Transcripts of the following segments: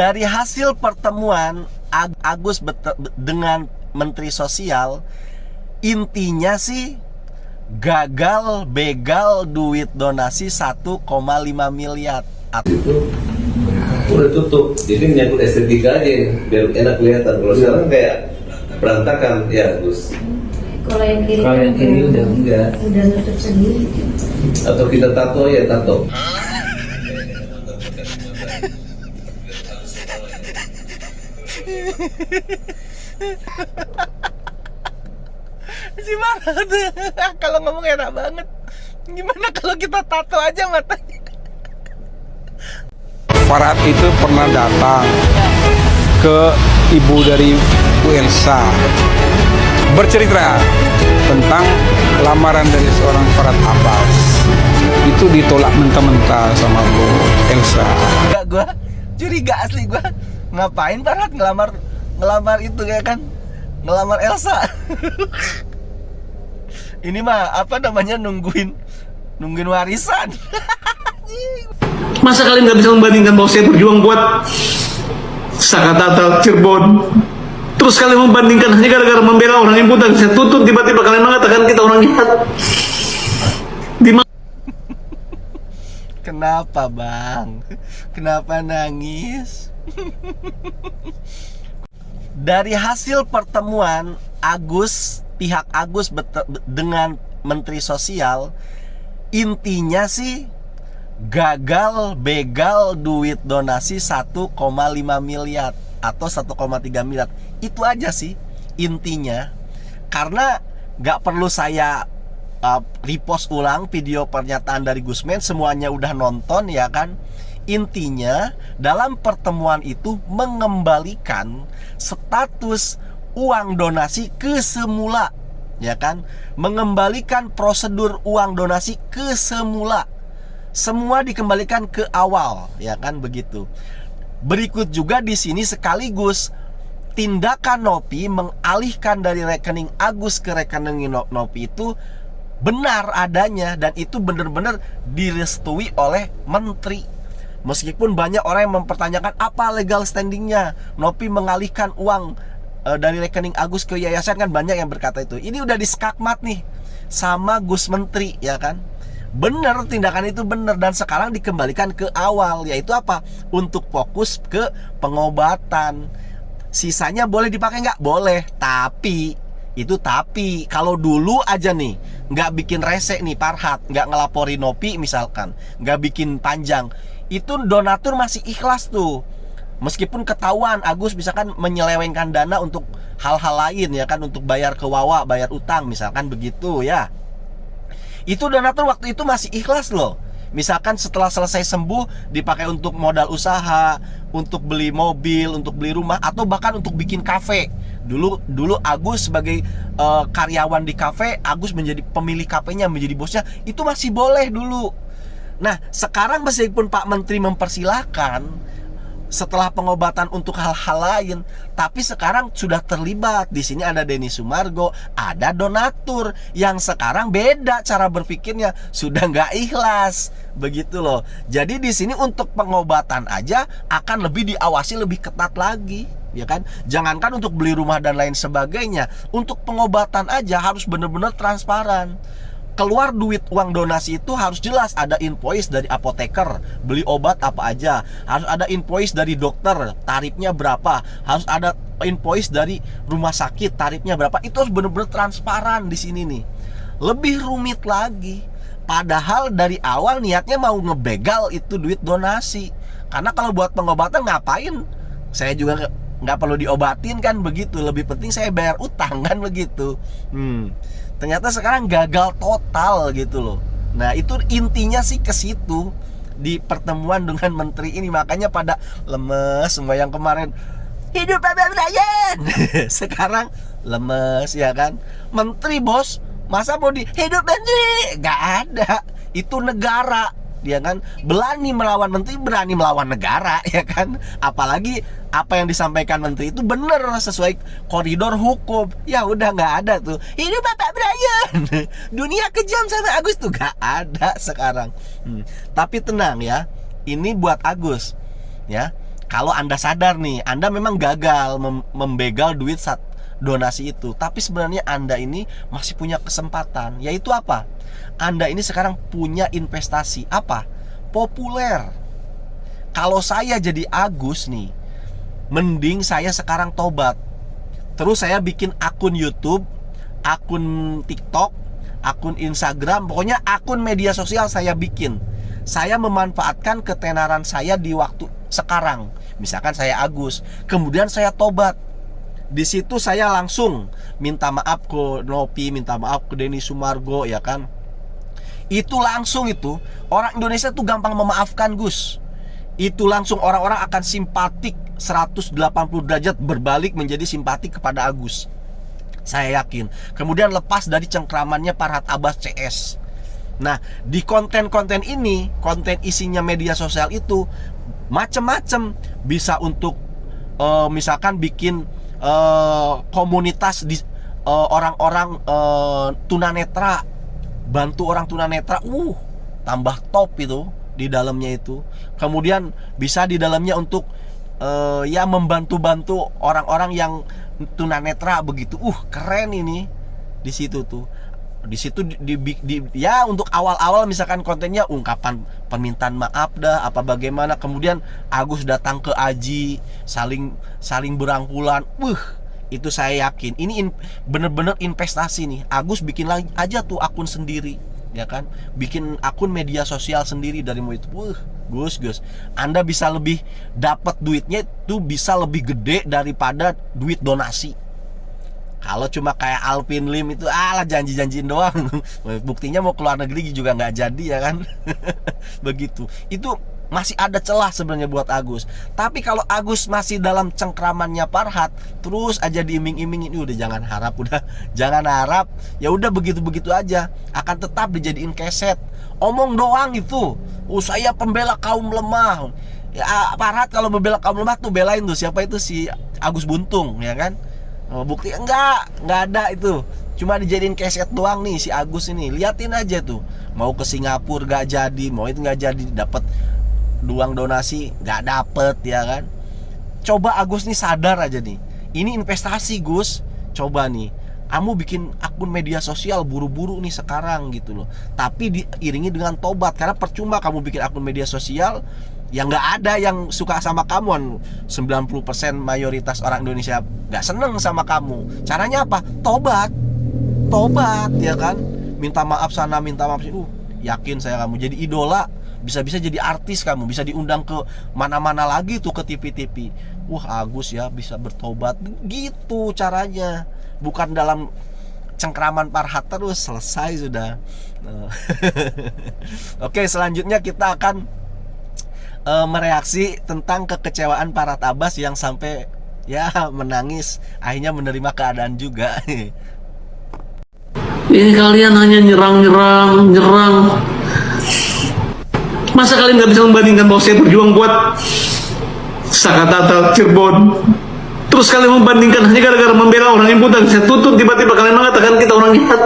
Dari hasil pertemuan Agus dengan Menteri Sosial, intinya sih gagal begal duit donasi 1,5 miliar. Itu udah tutup, jadi menyangkut estetika aja biar enak kelihatan. Kalau sekarang kayak berantakan ya Gus. Kalau yang kiri udah enggak, udah nutup sendiri. atau kita tato ya tato. Gimana tuh? Kalau ngomong enak banget. Gimana kalau kita tato aja matanya? Farhad itu pernah datang ke ibu dari Bu Elsa bercerita tentang lamaran dari seorang Farhad Abbas. Itu ditolak mentah-mentah sama Bu Elsa. Enggak, gua curiga asli gua. Ngapain Farhad ngelamar itu ya kan? Ngelamar Elsa. Ini mah apa namanya nungguin warisan. Masa kalian nggak bisa membandingkan bahwa saya berjuang buat Sakatata Cirebon, terus kalian membandingkan hanya gara-gara membela orang yang buta saya tutup, tiba-tiba kalian mengatakan kita orang jahat. Kenapa bang? Kenapa nangis? Dari hasil pertemuan pihak Agus dengan Menteri Sosial, intinya sih gagal begal duit donasi 1,5 miliar atau 1,3 miliar. Itu aja sih intinya. Karena gak perlu saya repost ulang video pernyataan dari Gusmen, semuanya udah nonton ya kan. Intinya dalam pertemuan itu mengembalikan status uang donasi ke semula, ya kan? Mengembalikan prosedur uang donasi ke semula. Semua dikembalikan ke awal, ya kan begitu. Berikut juga di sini sekaligus tindakan Nopi mengalihkan dari rekening Agus ke rekening Nopi itu benar adanya, dan itu benar-benar direstui oleh menteri. Meskipun banyak orang yang mempertanyakan apa legal standingnya Nopi mengalihkan uang dari rekening Agus ke yayasan, kan banyak yang berkata itu. Ini udah diskakmat nih sama Gus Menteri, ya kan. Bener, tindakan itu bener, dan sekarang dikembalikan ke awal, yaitu apa? Untuk fokus ke pengobatan. Sisanya boleh dipakai nggak? Boleh, tapi kalau dulu aja nih nggak bikin rese nih Farhad, nggak ngelapori Nopi misalkan, nggak bikin panjang, itu donatur masih ikhlas tuh. Meskipun ketahuan Agus misalkan menyelewengkan dana untuk hal-hal lain, ya kan, untuk bayar ke Wawa, bayar utang misalkan begitu ya. Itu donatur waktu itu masih ikhlas loh. Misalkan setelah selesai sembuh dipakai untuk modal usaha, untuk beli mobil, untuk beli rumah, atau bahkan untuk bikin kafe. Dulu Agus sebagai karyawan di kafe, Agus menjadi pemilik kafenya, menjadi bosnya, itu masih boleh dulu. Nah, sekarang meskipun Pak Menteri mempersilahkan setelah pengobatan untuk hal-hal lain, tapi sekarang sudah terlibat. Di sini ada Denny Sumargo, ada donatur yang sekarang beda cara berpikirnya, sudah nggak ikhlas, begitu loh. Jadi di sini untuk pengobatan aja akan lebih diawasi lebih ketat lagi, ya kan? Jangankan untuk beli rumah dan lain sebagainya, untuk pengobatan aja harus benar-benar transparan. Keluar duit uang donasi itu harus jelas, ada invoice dari apoteker, beli obat apa aja, harus ada invoice dari dokter, tarifnya berapa, harus ada invoice dari rumah sakit, tarifnya berapa. Itu harus benar-benar transparan di sini nih. Lebih rumit lagi, padahal dari awal niatnya mau ngebegal itu duit donasi. Karena kalau buat pengobatan ngapain? Saya juga nggak perlu diobatin kan begitu, lebih penting saya bayar utang kan begitu. Ternyata sekarang gagal total gitu loh. Nah, itu intinya sih ke situ di pertemuan dengan menteri ini. Makanya pada lemes semua yang kemarin hidup Bapak Brian. Sekarang lemes, ya kan. Menteri bos, masa mau di hidup menteri? Gak ada. Itu negara, dia kan. Berani melawan menteri, berani melawan negara, ya kan. Apalagi apa yang disampaikan menteri itu benar sesuai koridor hukum. Ya udah, nggak ada tuh hidup Bapak Brian. Dunia kejam sama Agus tuh nggak ada sekarang. Tapi tenang ya, ini buat Agus ya. Kalau Anda sadar nih, Anda memang gagal membegal duit donasi itu, tapi sebenarnya Anda ini masih punya kesempatan, yaitu apa? Anda ini sekarang punya investasi apa? Populer. Kalau saya jadi Agus nih, mending saya sekarang tobat. Terus saya bikin akun YouTube, akun TikTok, akun Instagram, pokoknya akun media sosial saya bikin. Saya memanfaatkan ketenaran saya di waktu sekarang. Misalkan saya Agus, kemudian saya tobat. Di situ saya langsung minta maaf ke Nopi, minta maaf ke Denny Sumargo, ya kan? Itu langsung itu, orang Indonesia tuh gampang memaafkan, Gus. Itu langsung orang-orang akan simpatik 180 derajat berbalik menjadi simpatik kepada Agus. Saya yakin. Kemudian lepas dari cengkramannya Farhad Abbas CS. Nah, di konten-konten ini, konten isinya media sosial itu macem-macem. Bisa untuk misalkan bikin komunitas di orang-orang tunanetra, bantu orang tunanetra, tambah top itu di dalamnya itu. Kemudian bisa di dalamnya untuk ya membantu-bantu orang-orang yang tunanetra begitu. Keren ini di situ tuh. Di situ ya untuk awal-awal misalkan kontennya ungkapan permintaan maaf dah apa bagaimana, kemudian Agus datang ke Aji, saling berangkulan. Itu saya yakin ini bener-bener investasi nih. Agus bikin lagi aja tuh akun sendiri, ya kan, bikin akun media sosial sendiri dari mau itu. Gus, Anda bisa lebih dapat duitnya itu bisa lebih gede daripada duit donasi. Kalau cuma kayak Alvin Lim itu janji-janjiin doang. Buktinya mau keluar negeri juga nggak jadi, ya kan. Begitu. Itu masih ada celah sebenarnya buat Agus. Tapi kalau Agus masih dalam cengkramannya Farhad, terus aja diiming-imingin, udah jangan harap, ya udah begitu-begitu aja, akan tetap dijadiin keset. Omong doang itu. Saya pembela kaum lemah. Ya, Farhad kalau membela kaum lemah tuh belain tuh siapa itu, si Agus Buntung, ya kan. Bukti enggak ada itu. Cuma dijadiin keset doang nih si Agus ini. Liatin aja tuh. Mau ke Singapura gak jadi, mau itu gak jadi, dapat uang donasi gak dapet, ya kan. Coba Agus nih sadar aja nih. Ini investasi, Gus. Coba nih, kamu bikin akun media sosial buru-buru nih sekarang gitu loh. Tapi diiringi dengan tobat. Karena percuma kamu bikin akun media sosial yang nggak ada yang suka sama kamu. 90% mayoritas orang Indonesia nggak seneng sama kamu. Caranya apa? Tobat, ya kan. Minta maaf sana, minta maaf sini. Yakin saya kamu jadi idola. Bisa-bisa jadi artis kamu. Bisa diundang ke mana-mana lagi tuh, ke TV-TV. Agus ya bisa bertobat. Gitu caranya. Bukan dalam cengkraman Farhad terus. Selesai sudah. Oke, selanjutnya kita akan mereaksi tentang kekecewaan Farhad Abbas yang sampai ya menangis, akhirnya menerima keadaan juga. Ini kalian hanya nyerang. Masa kalian nggak bisa membandingkan bahwa saya berjuang buat Sakatata Cirebon? Terus kalian membandingkan hanya gara-gara membela orang yang buta saya tutup, tiba-tiba kalian mengatakan kita orang jahat.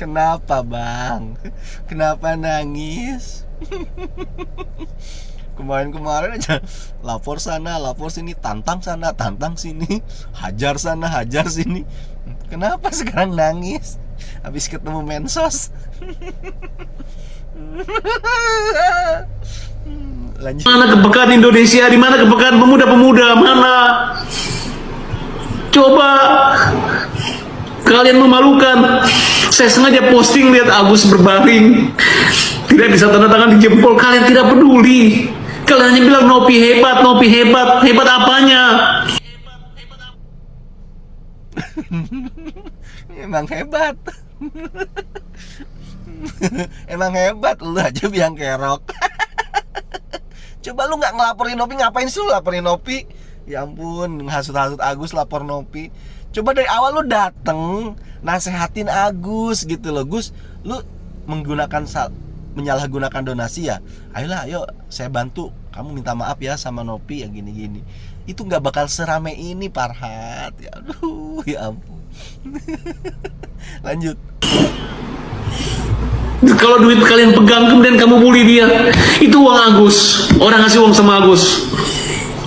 Kenapa, Bang? Kenapa nangis? Kemarin aja lapor sana, lapor sini, tantang sana, tantang sini, hajar sana, hajar sini. Kenapa sekarang nangis? Habis ketemu mensos. Lanjut. Mana kepekaan Indonesia? Di mana kepekaan pemuda-pemuda? Mana? Coba. Kalian memalukan. Saya sengaja posting lihat Agus berbaring, tidak bisa tanda tangan di jempol. Kalian tidak peduli. Kalian hanya bilang Nopi hebat. Hebat apanya? Emang hebat. Emang hebat. Lu aja biang kerok. Coba lu gak ngelaporin Nopi, ngapain sih lu laporin Nopi? Ya ampun, hasut-hasut Agus lapor Nopi. Coba dari awal lu dateng nasehatin Agus gitu loh. Gus, lu menyalahgunakan donasi ya. Ayo saya bantu. Kamu minta maaf ya sama Nopi ya gini-gini. Itu gak bakal serame ini Farhad. Ya aduh, ya ampun. Lanjut. Kalau duit kalian pegang kemudian kamu bully dia, itu uang Agus. Orang ngasih uang sama Agus,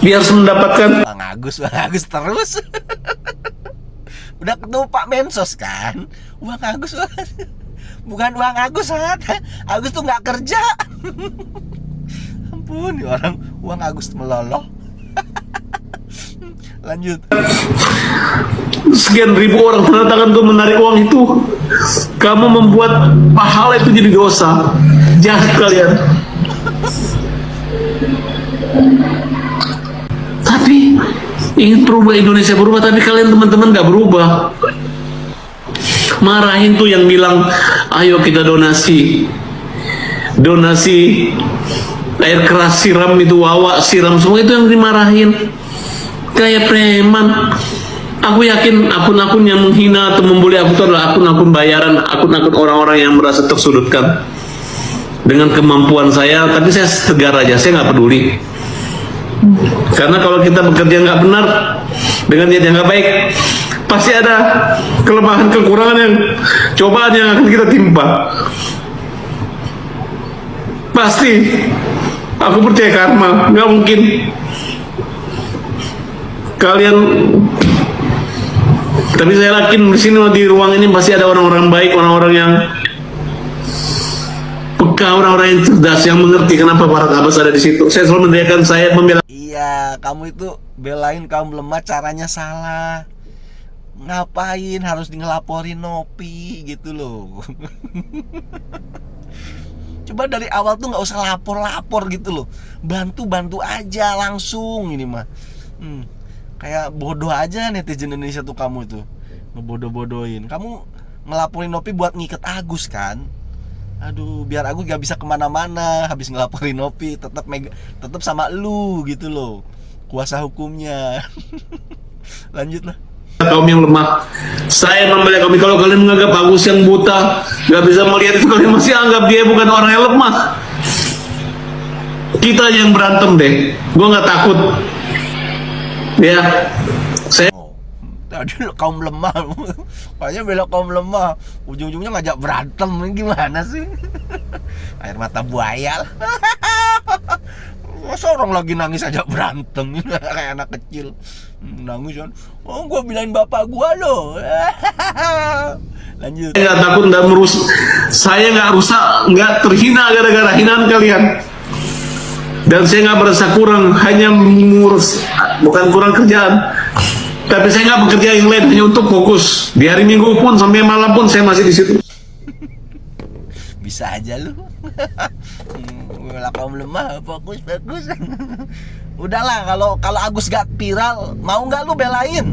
dia harus mendapatkan. Bang Agus terus. Udah ketemu Pak Mensos kan? Uang Agus. Bukan uang Agus, Agus tuh nggak kerja. Ampun, ya orang uang Agus meloloh. Lanjut. Sekian ribu orang tanda tangan untuk menarik uang itu. Kamu membuat pahala itu jadi dosa. Jahat kalian. Tapi ingin berubah, Indonesia berubah, tapi kalian teman-teman gak berubah. Marahin tuh yang bilang, ayo kita donasi air keras, siram itu, wawa siram, semua itu yang dimarahin. Kayak preman. Aku yakin akun-akun yang menghina atau membuli aku itu adalah akun-akun bayaran, akun-akun orang-orang yang merasa tersudutkan dengan kemampuan saya. Tapi saya tegar aja, saya nggak peduli. Karena kalau kita bekerja nggak benar dengan niat yang nggak baik, pasti ada kelemahan, kekurangan, yang cobaan yang akan kita timpa. Pasti. Aku percaya karma, nggak mungkin kalian. Tapi saya yakin di sini, di ruang ini pasti ada orang-orang baik, orang-orang yang peka, orang-orang yang cerdas, yang mengerti kenapa para Abbas ada di situ. Saya selalu mendiakan, saya membela. Iya, kamu itu belain kaum lemah, caranya salah. Ngapain harus ngelaporin Nopi gitu loh. Coba dari awal tuh nggak usah lapor-lapor gitu loh. Bantu-bantu aja langsung ini mah. Kayak bodoh aja netizen Indonesia tuh kamu itu. Ngebodoh-bodohin. Kamu ngelaporin Nopi buat ngiket Agus kan? Aduh, biar Agus gak bisa kemana-mana habis ngelaporin Nopi, tetap sama lu gitu loh, kuasa hukumnya. Lanjut lah. Kaum yang lemah, saya membela kaum. Kalau kalian menganggap Agus yang buta, gak bisa melihat itu, kalian masih anggap dia bukan orang yang lemah. Kita aja yang berantem deh, gue nggak takut. Ya, saya. Tadi kaum lemah, kayaknya bela kaum lemah, ujung-ujungnya ngajak berantem, gimana sih? Air mata buaya lah. Masa orang lagi nangis ajak berantem, kayak anak kecil nangis kan? Oh, gue bilangin bapak gue loh. Lanjut. Saya nggak takut, nggak merusak. Saya nggak rusak, nggak terhina gara-gara hinaan kalian. Dan saya nggak merasa kurang, hanya mengurus, bukan kurang kerjaan. Tapi saya nggak bekerja yang lain, hanya untuk fokus. Di hari Minggu pun sampai malam pun saya masih di situ. Bisa aja lu. Bela kaum lemah, fokus. Udahlah, kalau Agus gak viral, mau nggak lu belain?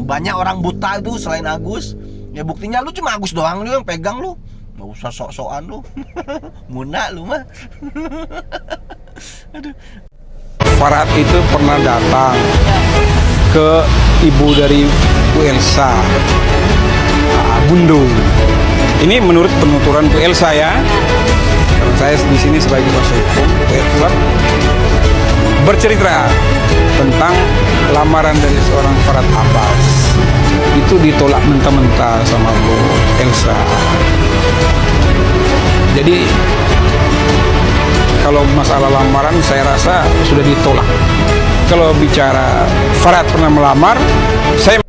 Banyak orang buta itu selain Agus. Ya buktinya lu cuma Agus doang lu yang pegang lu. Nggak usah sok-sokan lu. Muna lu mah. Aduh. Farhat itu pernah datang ke ibu dari Bu Elsa, Bundo. Ini menurut penuturan Bu Elsa ya. Saya di sini sebagai kuasa hukum Bu Elsa bercerita tentang lamaran dari seorang Farhat Abbas. Itu ditolak mentah-mentah sama Bu Elsa. Jadi kalau masalah lamaran saya rasa sudah ditolak. Kalau bicara Farhat pernah melamar, saya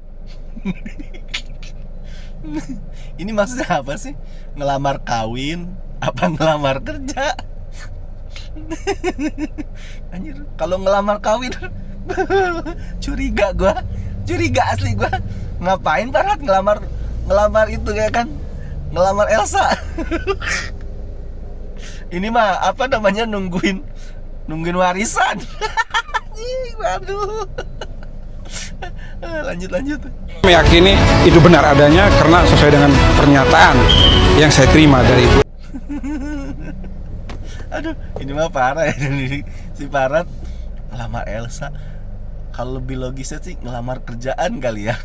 Ini maksudnya apa sih? Ngelamar kawin apa ngelamar kerja? Anjir, kalau ngelamar kawin curiga asli gua. Ngapain Farhat ngelamar itu ya kan? Ngelamar Elsa. Ini mah apa namanya, nungguin warisan. Waduh. Lanjut. meyakini itu benar adanya karena sesuai dengan pernyataan yang saya terima dari ibu. Aduh, ini mah parah ya. Si Farhat ngelamar Elsa. Kalau lebih logisnya sih ngelamar kerjaan kali ya.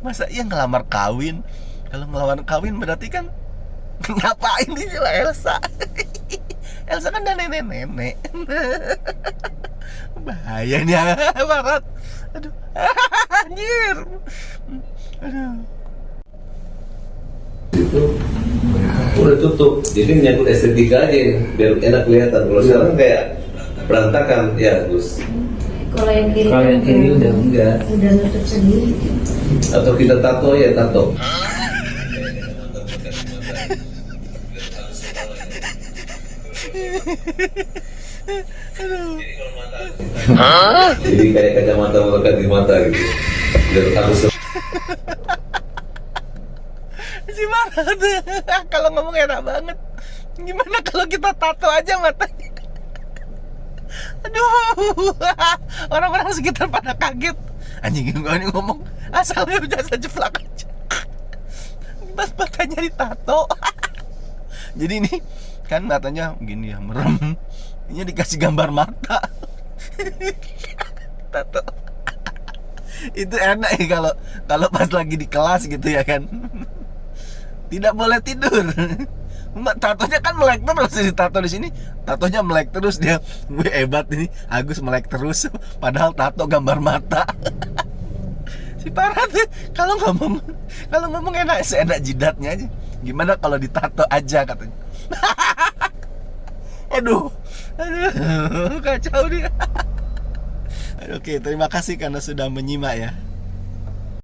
Masa iya ngelamar kawin? Kalau ngelamar kawin berarti kan ngapain di sini Elsa? Elsa kan udah nenek-nenek. Bahayanya Farhat. Aduh. Anjir. Aduh. itu udah tutup, jadi menyangkut estetika aja biar enak kelihatan. Kalau sekarang kayak berantakan ya Gus. Kalau yang kiri Kalau yang kiri udah enggak. udah nutup sendiri. Atau kita tato ya tato. Jadi kayak kacamata melekat di mata gitu. Biar harus Si Farhan kalau ngomong enak banget. Gimana kalau kita tato aja matanya? Aduh, orang-orang sekitar pada kaget. Anjing ini ngomong asalnya biasa jeplak aja. Pas matanya ditato. Jadi ini kan matanya gini ya, merem. Ini dikasih gambar mata. Tato. Itu enak ya kalau pas lagi di kelas gitu ya kan. Tidak boleh tidur. Tatonya kan melek terus, di tato di sini tatonya melek terus dia. Gue hebat ini, Agus melek terus padahal tato gambar mata. Si Farhan kalau ngomong enak, seenak jidatnya aja. Gimana kalau ditato aja katanya. Aduh, kacau dia. Oke, terima kasih karena sudah menyimak ya.